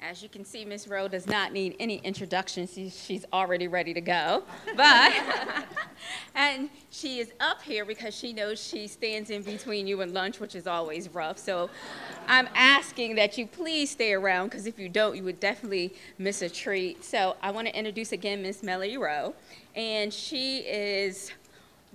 As you can see, Ms. Rowe does not need any introduction. She's already ready to go. But, and she is up here because she knows she stands in between you and lunch, which is always rough. So I'm asking that you please stay around, because if you don't, you would definitely miss a treat. So I want to introduce again Ms. Melody Rowe. And she is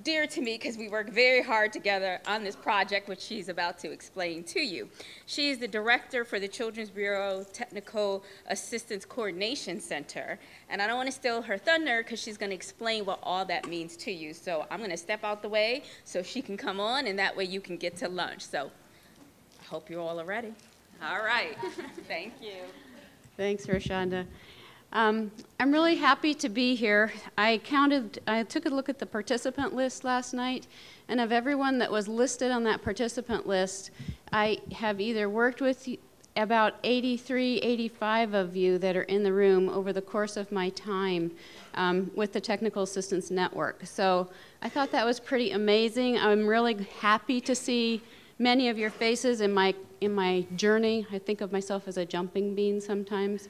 dear to me because we work very hard together on this project, which she's about to explain to you. She is the director for the Children's Bureau Technical Assistance Coordination Center. And I don't want to steal her thunder because she's going to explain what all that means to you. So I'm going to step out the way so she can come on, and that way you can get to lunch. So I hope you all are ready. All right. Thank you. Thanks, Roshonda. I'm really happy to be here. I took a look at the participant list last night, and of everyone that was listed on that participant list, I have either worked with about 83, 85 of you that are in the room over the course of my time with the Technical Assistance Network. So I thought that was pretty amazing. I'm really happy to see many of your faces in my journey. I think of myself as a jumping bean sometimes.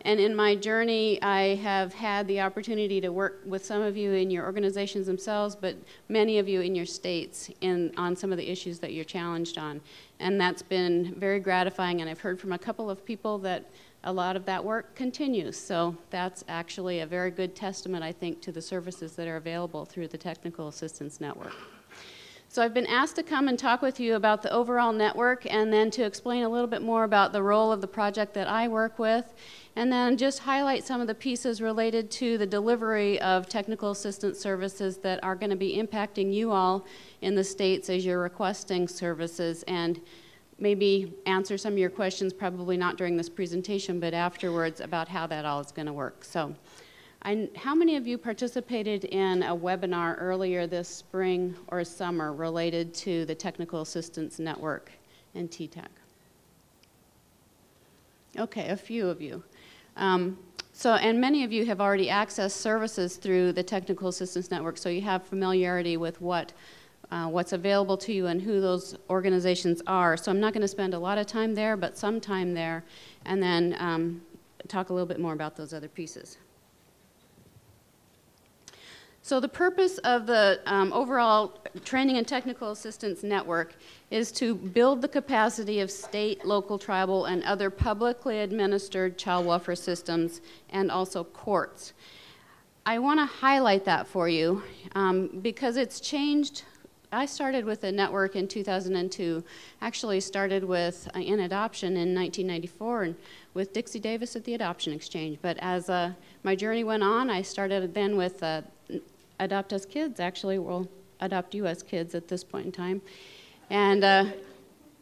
And in my journey, I have had the opportunity to work with some of you in your organizations themselves, but many of you in your states on some of the issues that you're challenged on. And that's been very gratifying, and I've heard from a couple of people that a lot of that work continues. So that's actually a very good testament, I think, to the services that are available through the Technical Assistance Network. So I've been asked to come and talk with you about the overall network, and then to explain a little bit more about the role of the project that I work with, and then just highlight some of the pieces related to the delivery of technical assistance services that are going to be impacting you all in the states as you're requesting services, and maybe answer some of your questions, probably not during this presentation, but afterwards, about how that all is going to work. So, how many of you participated in a webinar earlier this spring or summer related to the Technical Assistance Network and TTech? Okay, a few of you. And many of you have already accessed services through the Technical Assistance Network, so you have familiarity with what's available to you and who those organizations are. So I'm not going to spend a lot of time there, but some time there, and then talk a little bit more about those other pieces. So the purpose of the overall Training and Technical Assistance Network is to build the capacity of state, local, tribal, and other publicly administered child welfare systems, and also courts. I want to highlight that for you because it's changed. I started with the network in 2002, actually started with in adoption in 1994 and with Dixie Davis at the Adoption Exchange. But as my journey went on, I started then with Adopt Us Kids. Actually, we'll adopt you as kids at this point in time. And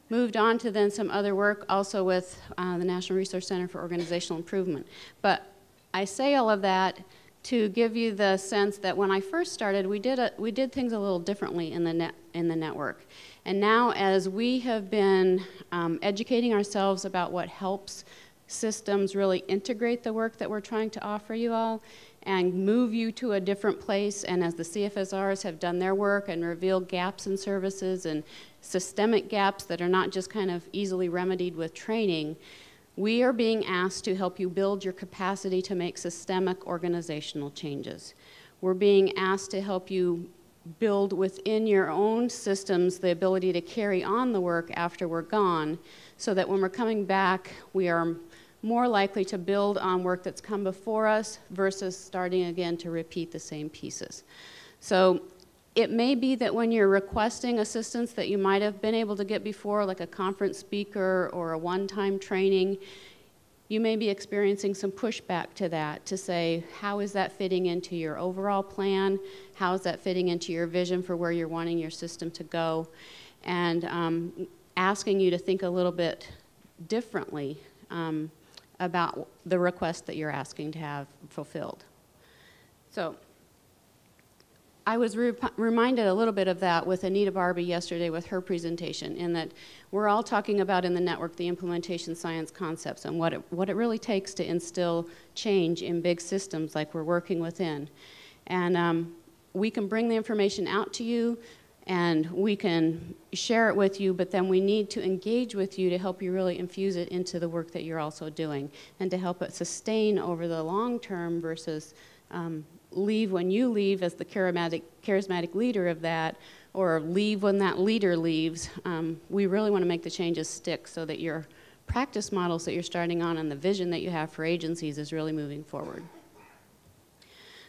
moved on to then some other work also with the National Resource Center for Organizational Improvement. But I say all of that to give you the sense that when I first started, we did things a little differently in the network. And now, as we have been educating ourselves about what helps systems really integrate the work that we're trying to offer you all and move you to a different place, and as the CFSRs have done their work and revealed gaps in services and systemic gaps that are not just kind of easily remedied with training, we are being asked to help you build your capacity to make systemic organizational changes. We're being asked to help you build within your own systems the ability to carry on the work after we're gone, so that when we're coming back, we are more likely to build on work that's come before us versus starting again to repeat the same pieces. So it may be that when you're requesting assistance that you might have been able to get before, like a conference speaker or a one-time training, you may be experiencing some pushback to that, to say, how is that fitting into your overall plan? How is that fitting into your vision for where you're wanting your system to go? And asking you to think a little bit differently about the request that you're asking to have fulfilled. So I was reminded a little bit of that with Anita Barbie yesterday with her presentation, in that we're all talking about in the network the implementation science concepts and what it really takes to instill change in big systems like we're working within. And we can bring the information out to you And we can share it with you, but then we need to engage with you to help you really infuse it into the work that you're also doing, and to help it sustain over the long term versus leave when you leave as the charismatic leader of that, or leave when that leader leaves. We really want to make the changes stick so that your practice models that you're starting on and the vision that you have for agencies is really moving forward.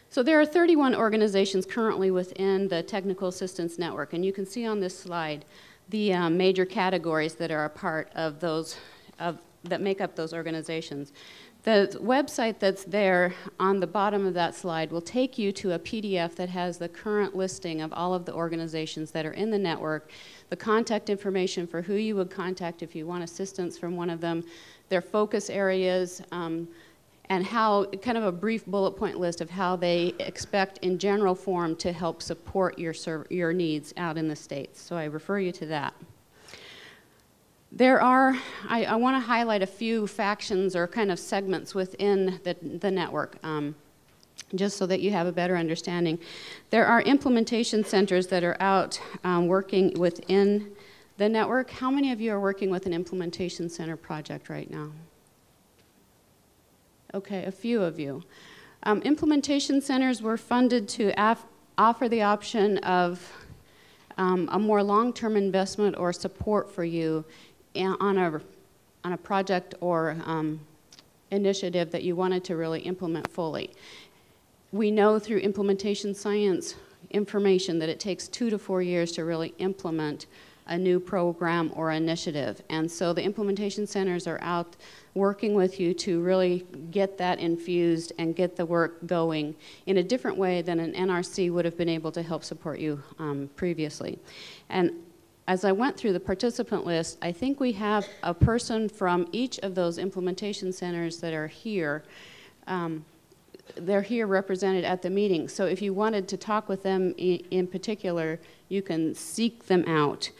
So there are 31 organizations currently within the Technical Assistance Network, and you can see on this slide the major categories that are a part of those, that make up those organizations. The website that's there on the bottom of that slide will take you to a PDF that has the current listing of all of the organizations that are in the network, the contact information for who you would contact if you want assistance from one of them, their focus areas, and how, kind of a brief bullet point list of how they expect in general form to help support your needs out in the States. So I refer you to that. There are, I want to highlight a few factions or kind of segments within the network, just so that you have a better understanding. There are implementation centers that are out working within the network. How many of you are working with an implementation center project right now? Okay, a few of you. Implementation centers were funded to offer the option of a more long-term investment or support for you on a project or initiative that you wanted to really implement fully. We know through implementation science information that it takes 2 to 4 years to really implement a new program or initiative. And so the implementation centers are out working with you to really get that infused and get the work going in a different way than an NRC would have been able to help support you previously. And as I went through the participant list, I think we have a person from each of those implementation centers that are here. They're here represented at the meeting. So if you wanted to talk with them in particular, you can seek them out.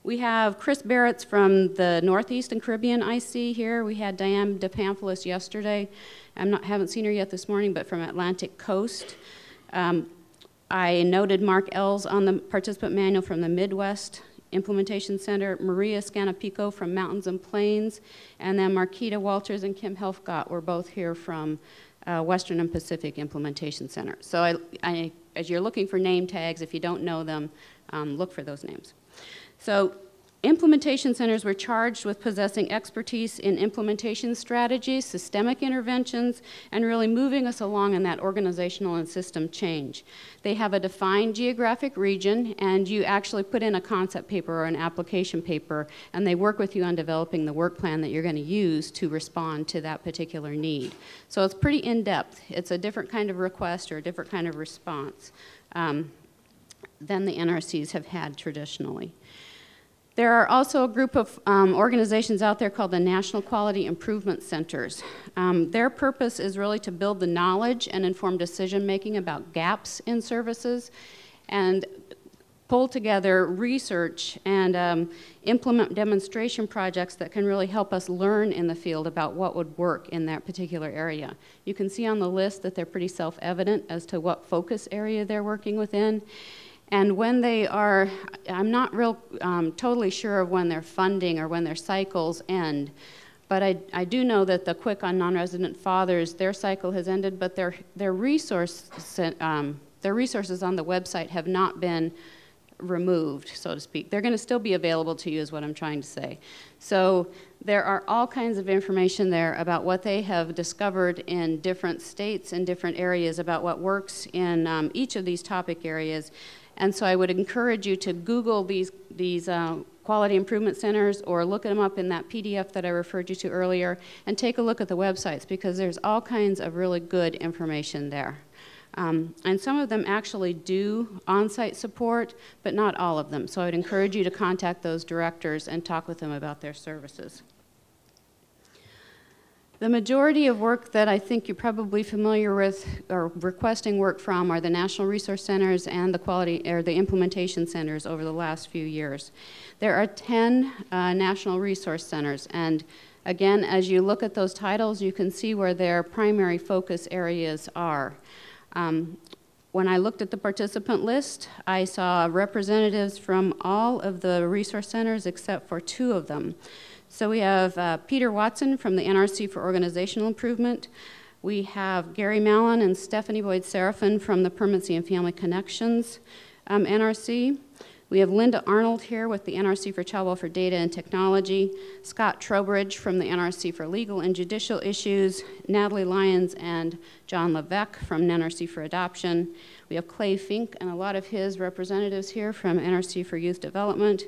We have Chris Barrett's from the Northeast and Caribbean IC here. We had Diane DePamphilis yesterday. Haven't seen her yet this morning, but from Atlantic Coast. I noted Mark Ells on the participant manual from the Midwest Implementation Center, Maria Scanapico from Mountains and Plains, and then Marquita Walters and Kim Helfgott were both here from Western and Pacific Implementation Center. So as you're looking for name tags, if you don't know them, look for those names. So implementation centers were charged with possessing expertise in implementation strategies, systemic interventions, and really moving us along in that organizational and system change. They have a defined geographic region, and you actually put in a concept paper or an application paper, and they work with you on developing the work plan that you're going to use to respond to that particular need. So it's pretty in-depth. It's a different kind of request or a different kind of response than the NRCs have had traditionally. There are also a group of organizations out there called the National Quality Improvement Centers. Their purpose is really to build the knowledge and inform decision-making about gaps in services and pull together research and implement demonstration projects that can really help us learn in the field about what would work in that particular area. You can see on the list that they're pretty self-evident as to what focus area they're working within. And when they are, I'm not totally sure of when their funding or when their cycles end, but I do know that the Quick on Non-Resident Fathers, their cycle has ended, but their resources on the website have not been removed, so to speak. They're going to still be available to you is what I'm trying to say. So there are all kinds of information there about what they have discovered in different states and different areas about what works in each of these topic areas. And so I would encourage you to Google these quality improvement centers or look them up in that PDF that I referred you to earlier and take a look at the websites because there's all kinds of really good information there. And some of them actually do on-site support, but not all of them. So I would encourage you to contact those directors and talk with them about their services. The majority of work that I think you're probably familiar with or requesting work from are the National Resource Centers and the implementation centers over the last few years. There are 10 National Resource Centers, and again, as you look at those titles, you can see where their primary focus areas are. When I looked at the participant list, I saw representatives from all of the resource centers except for 2 of them. So we have Peter Watson from the NRC for Organizational Improvement. We have Gary Mallon and Stephanie Boyd-Seraphin from the Permanency and Family Connections NRC. We have Linda Arnold here with the NRC for Child Welfare Data and Technology, Scott Trowbridge from the NRC for Legal and Judicial Issues, Natalie Lyons and John Levesque from NRC for Adoption. We have Clay Fink and a lot of his representatives here from NRC for Youth Development.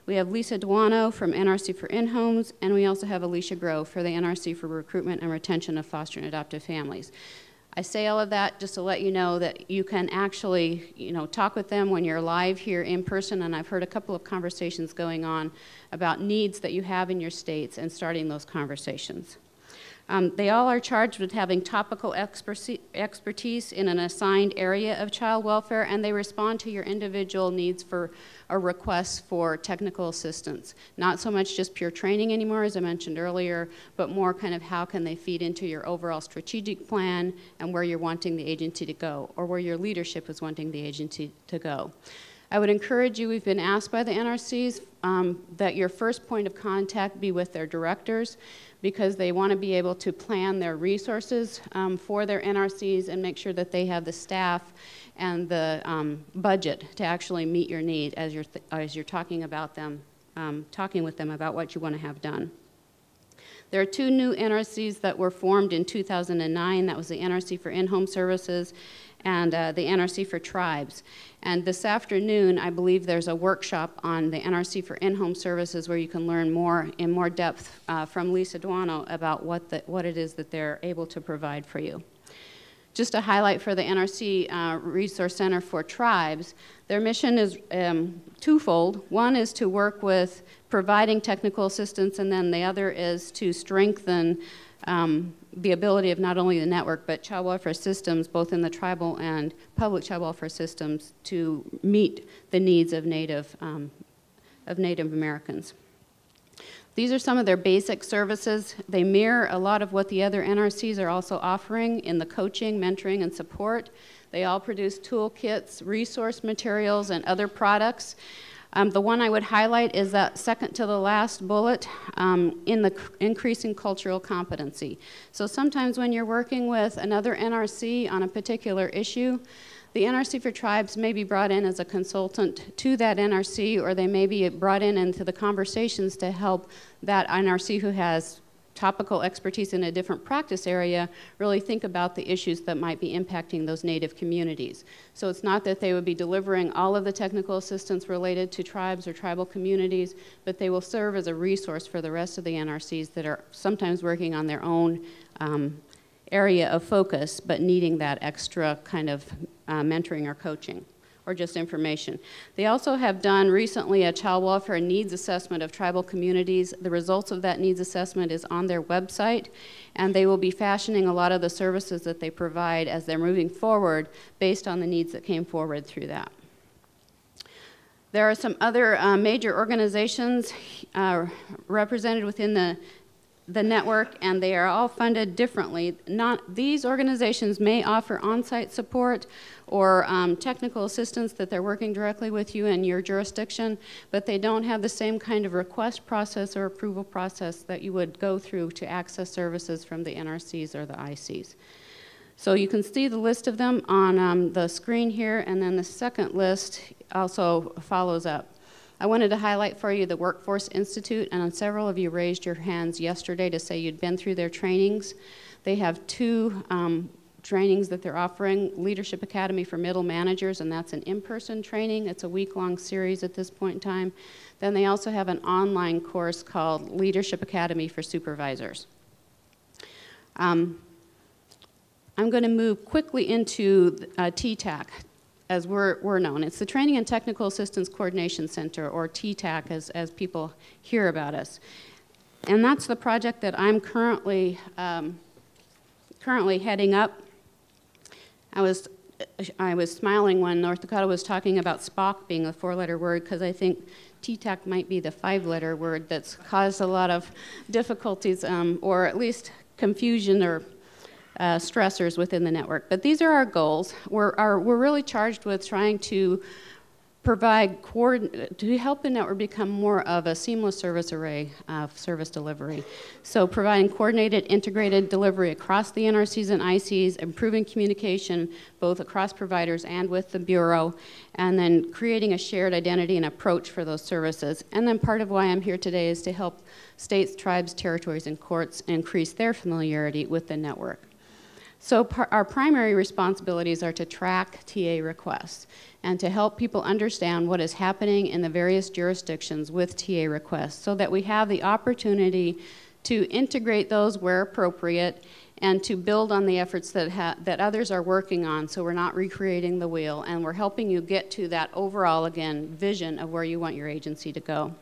We have Lisa Duano from NRC for In-Homes, and we also have Alicia Grove for the NRC for Recruitment and Retention of Foster and Adoptive Families. I say all of that just to let you know that you can actually, talk with them when you're live here in person, and I've heard a couple of conversations going on about needs that you have in your states and starting those conversations. They all are charged with having topical expertise in an assigned area of child welfare, and they respond to your individual needs for a request for technical assistance. Not so much just pure training anymore, as I mentioned earlier, but more kind of how can they feed into your overall strategic plan and where you're wanting the agency to go, or where your leadership is wanting the agency to go. I would encourage you, we've been asked by the NRCs that your first point of contact be with their directors, because they want to be able to plan their resources for their NRCs and make sure that they have the staff and the budget to actually meet your need as you're talking about them, talking with them about what you want to have done. There are 2 new NRCs that were formed in 2009. That was the NRC for In-Home Services and the NRC for Tribes. And this afternoon, I believe there's a workshop on the NRC for In-Home Services where you can learn in more depth from Lisa Duano about what it is that they're able to provide for you. Just a highlight for the NRC Resource Center for Tribes, their mission is twofold. One is to work with providing technical assistance, and then the other is to strengthen the ability of not only the network, but child welfare systems, both in the tribal and public child welfare systems, to meet the needs of Native Americans. These are some of their basic services. They mirror a lot of what the other NRCs are also offering in the coaching, mentoring, and support. They all produce toolkits, resource materials, and other products. The one I would highlight is that second to the last bullet in the increasing cultural competency. So sometimes when you're working with another NRC on a particular issue, the NRC for Tribes may be brought in as a consultant to that NRC, or they may be brought in into the conversations to help that NRC who has topical expertise in a different practice area really think about the issues that might be impacting those Native communities. So it's not that they would be delivering all of the technical assistance related to tribes or tribal communities, but they will serve as a resource for the rest of the NRCs that are sometimes working on their own area of focus, but needing that extra kind of mentoring or coaching, or just information. They also have done recently a child welfare needs assessment of tribal communities. The results of that needs assessment is on their website, and they will be fashioning a lot of the services that they provide as they're moving forward based on the needs that came forward through that. There are some other major organizations represented within the network, and they are all funded differently. These organizations may offer on-site support or technical assistance that they're working directly with you in your jurisdiction, but they don't have the same kind of request process or approval process that you would go through to access services from the NRCs or the ICs. So you can see the list of them on the screen here, and then the second list also follows up. I wanted to highlight for you the Workforce Institute, and several of you raised your hands yesterday to say you'd been through their trainings. They have 2 trainings that they're offering: Leadership Academy for Middle Managers, and that's an in-person training. It's a week-long series at this point in time. Then they also have an online course called Leadership Academy for Supervisors. I'm going to move quickly into TTAC, as we're known. It's the Training and Technical Assistance Coordination Center, or TTAC as people hear about us. And that's the project that I'm currently heading up. I was smiling when North Dakota was talking about Spock being a 4-letter word, because I think TTAC might be the 5-letter word that's caused a lot of difficulties, or at least confusion or stressors within the network. But these are our goals. We're really charged with trying to to help the network become more of a seamless service array of service delivery. So providing coordinated, integrated delivery across the NRCs and ICs, improving communication both across providers and with the Bureau, and then creating a shared identity and approach for those services. And then part of why I'm here today is to help states, tribes, territories, and courts increase their familiarity with the network. So our primary responsibilities are to track TA requests and to help people understand what is happening in the various jurisdictions with TA requests so that we have the opportunity to integrate those where appropriate and to build on the efforts that others are working on, so we're not recreating the wheel, and we're helping you get to that overall, again, vision of where you want your agency to go.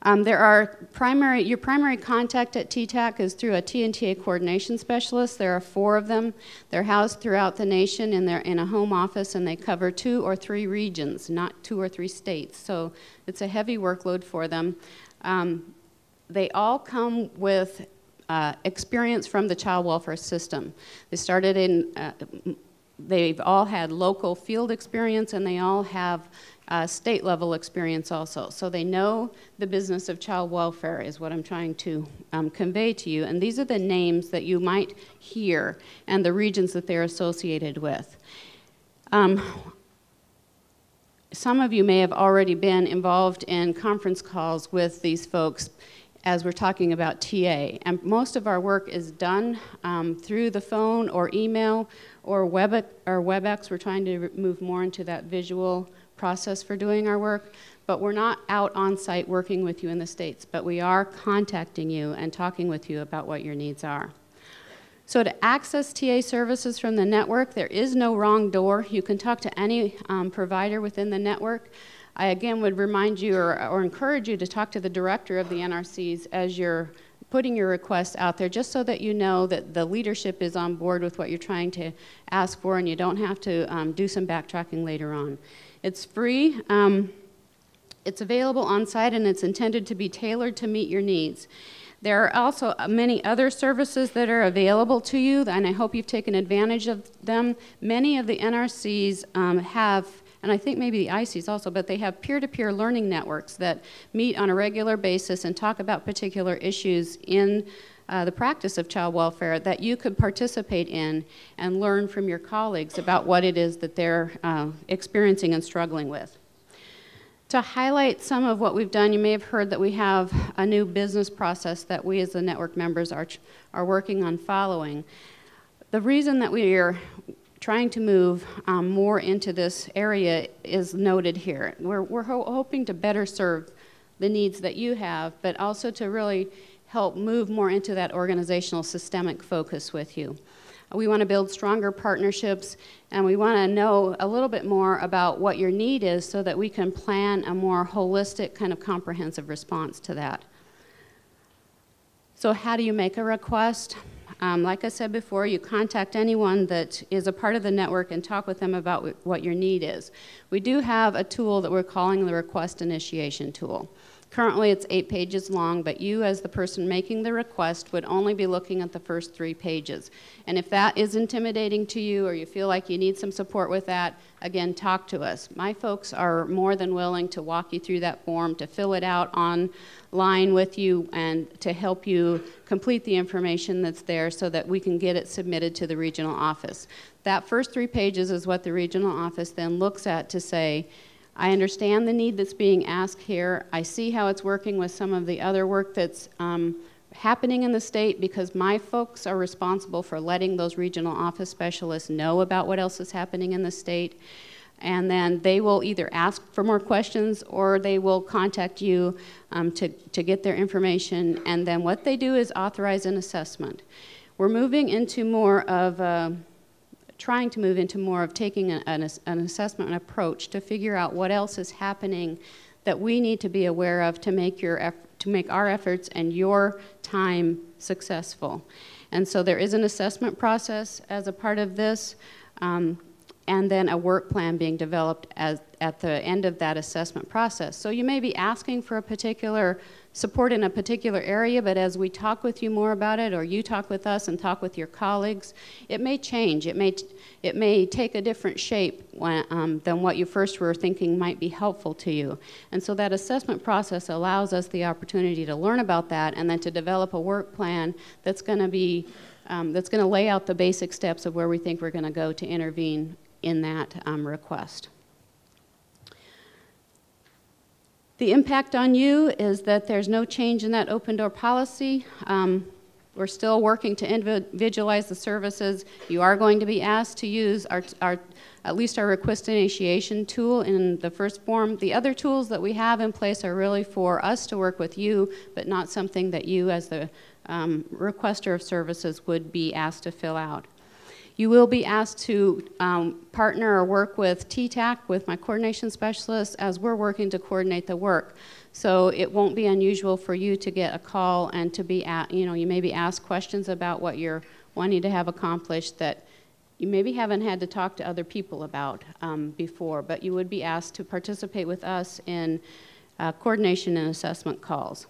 Your primary contact at TTAC is through a T&TA coordination specialist. There are 4 of them. They're housed throughout the nation, and they're in a home office, and they cover 2 or 3 regions, not 2 or 3 states. So it's a heavy workload for them. They all come with experience from the child welfare system. They started in, they've all had local field experience, and they all have state level experience also. So they know the business of child welfare is what I'm trying to convey to you. And these are the names that you might hear and the regions that they're associated with. Some of you may have already been involved in conference calls with these folks as we're talking about TA. And most of our work is done through the phone or email or WebEx. We're trying to move more into that visual process for doing our work, but we're not out on site working with you in the States, but we are contacting you and talking with you about what your needs are. So to access TA services from the network, there is no wrong door. You can talk to any provider within the network. I again would remind you or encourage you to talk to the director of the NRCs as you're putting your requests out there, just so that you know that the leadership is on board with what you're trying to ask for, and you don't have to do some backtracking later on. It's free, it's available on site, and it's intended to be tailored to meet your needs. There are also many other services that are available to you, and I hope you've taken advantage of them. Many of the NRCs have, and I think maybe the ICs also, but they have peer-to-peer learning networks that meet on a regular basis and talk about particular issues in the practice of child welfare that you could participate in and learn from your colleagues about what it is that they're experiencing and struggling with. To highlight some of what we've done, you may have heard that we have a new business process that we as the network members are working on following. The reason that we are trying to move more into this area is noted here. We're hoping to better serve the needs that you have, but also to really help move more into that organizational systemic focus with you. We want to build stronger partnerships, and we want to know a little bit more about what your need is so that we can plan a more holistic kind of comprehensive response to that. So how do you make a request? Like I said before, you contact anyone that is a part of the network and talk with them about what your need is. We do have a tool that we're calling the Request Initiation Tool. Currently it's 8 pages long, but you as the person making the request would only be looking at the first 3 pages. And if that is intimidating to you or you feel like you need some support with that, again, talk to us. My folks are more than willing to walk you through that form, to fill it out online with you, and to help you complete the information that's there so that we can get it submitted to the regional office. That first 3 pages is what the regional office then looks at to say, I understand the need that's being asked here. I see how it's working with some of the other work that's happening in the state, because my folks are responsible for letting those regional office specialists know about what else is happening in the state. And then they will either ask for more questions or they will contact you to get their information. And then what they do is authorize an assessment. We're moving into more of trying to move into more of taking an assessment approach to figure out what else is happening that we need to be aware of to make our efforts and your time successful. And so there is an assessment process as a part of this, and then a work plan being developed at the end of that assessment process. So you may be asking for a particular support in a particular area, but as we talk with you more about it, or you talk with us and talk with your colleagues, it may change. It may take a different shape than what you first were thinking might be helpful to you. And so that assessment process allows us the opportunity to learn about that and then to develop a work plan that's going to lay out the basic steps of where we think we're going to go to intervene in that request. The impact on you is that there's no change in that open door policy. We're still working to individualize the services. You are going to be asked to use at least our request initiation tool in the first form. The other tools that we have in place are really for us to work with you, but not something that you as the requester of services would be asked to fill out. You will be asked to partner or work with TTAC, with my coordination specialist, as we're working to coordinate the work. So it won't be unusual for you to get a call and to be you may be asked questions about what you're wanting to have accomplished that you maybe haven't had to talk to other people about before, but you would be asked to participate with us in coordination and assessment calls.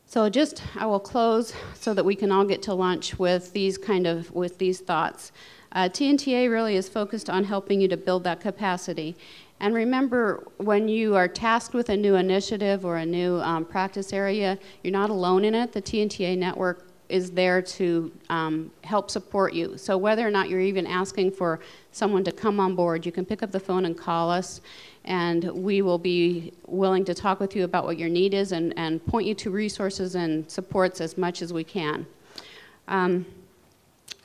So I will close so that we can all get to lunch with these thoughts. TNTA really is focused on helping you to build that capacity. And remember, when you are tasked with a new initiative or a new practice area, you're not alone in it. The TNTA network is there to help support you. So whether or not you're even asking for someone to come on board, you can pick up the phone and call us, and we will be willing to talk with you about what your need is and point you to resources and supports as much as we can.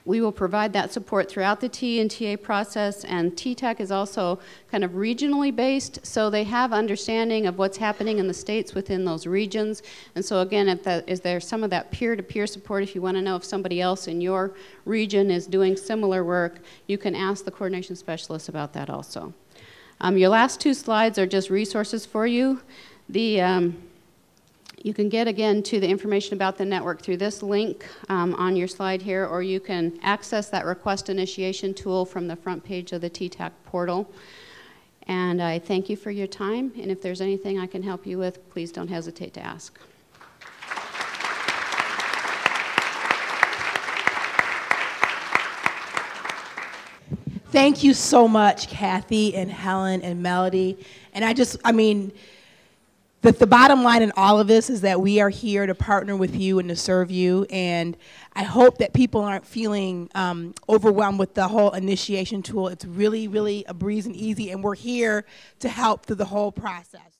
We will provide that support throughout the TNTA process, and TTAC is also kind of regionally based, so they have understanding of what's happening in the states within those regions. And so again, is there some of that peer-to-peer support? If you want to know if somebody else in your region is doing similar work, you can ask the coordination specialist about that also. Your last two slides are just resources for you. You can get, again, to the information about the network through this link on your slide here, or you can access that request initiation tool from the front page of the TTAC portal. And I thank you for your time, and if there's anything I can help you with, please don't hesitate to ask. Thank you so much, Kathy and Helen and Melody. And the bottom line in all of this is that we are here to partner with you and to serve you. And I hope that people aren't feeling overwhelmed with the whole initiation tool. It's really, really a breeze and easy, and we're here to help through the whole process.